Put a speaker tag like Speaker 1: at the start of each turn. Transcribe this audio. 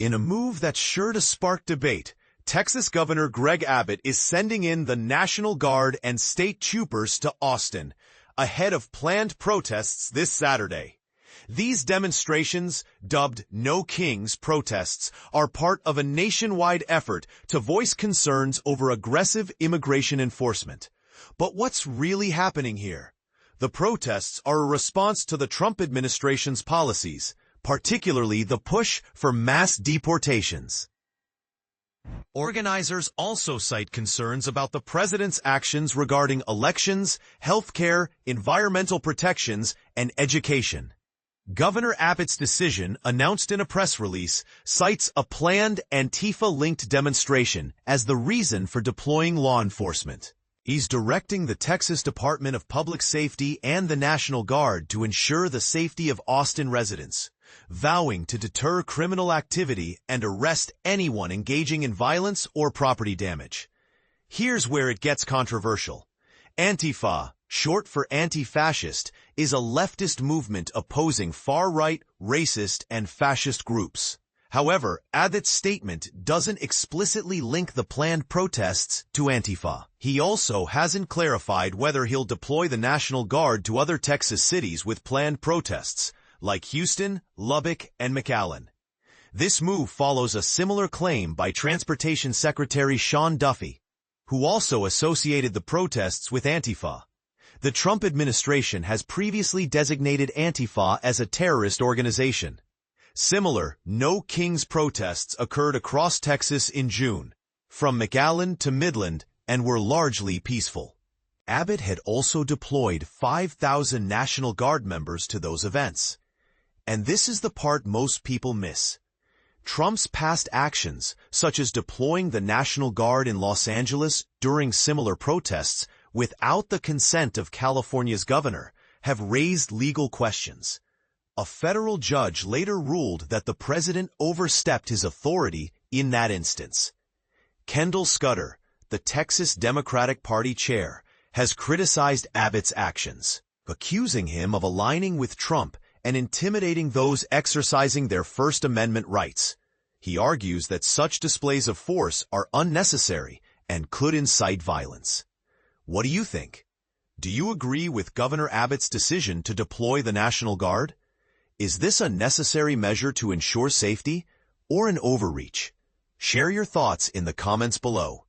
Speaker 1: In a move that's sure to spark debate, Texas Governor Greg Abbott is sending in the National Guard and state troopers to Austin, ahead of planned protests this Saturday. These demonstrations, dubbed No Kings protests, are part of a nationwide effort to voice concerns over aggressive immigration enforcement. But what's really happening here? The protests are a response to the Trump administration's policies, particularly the push for mass deportations. Organizers also cite concerns about the president's actions regarding elections, healthcare, environmental protections, and education. Governor Abbott's decision, announced in a press release, cites a planned Antifa-linked demonstration as the reason for deploying law enforcement. He's directing the Texas Department of Public Safety and the National Guard to ensure the safety of Austin residents, vowing to deter criminal activity and arrest anyone engaging in violence or property damage. Here's where it gets controversial. Antifa, short for anti-fascist, is a leftist movement opposing far-right, racist, and fascist groups. However, Abbott's statement doesn't explicitly link the planned protests to Antifa. He also hasn't clarified whether he'll deploy the National Guard to other Texas cities with planned protests, like Houston, Lubbock, and McAllen. This move follows a similar claim by Transportation Secretary Sean Duffy, who also associated the protests with Antifa. The Trump administration has previously designated Antifa as a terrorist organization. Similar No Kings protests occurred across Texas in June, from McAllen to Midland, and were largely peaceful. Abbott had also deployed 5,000 National Guard members to those events. And this is the part most people miss. Trump's past actions, such as deploying the National Guard in Los Angeles during similar protests without the consent of California's governor, have raised legal questions. A federal judge later ruled that the president overstepped his authority in that instance. Kendall Scudder, the Texas Democratic Party chair, has criticized Abbott's actions, accusing him of aligning with Trump and intimidating those exercising their First Amendment rights. He argues that such displays of force are unnecessary and could incite violence. What do you think? Do you agree with Governor Abbott's decision to deploy the National Guard? Is this a necessary measure to ensure safety or an overreach? Share your thoughts in the comments below.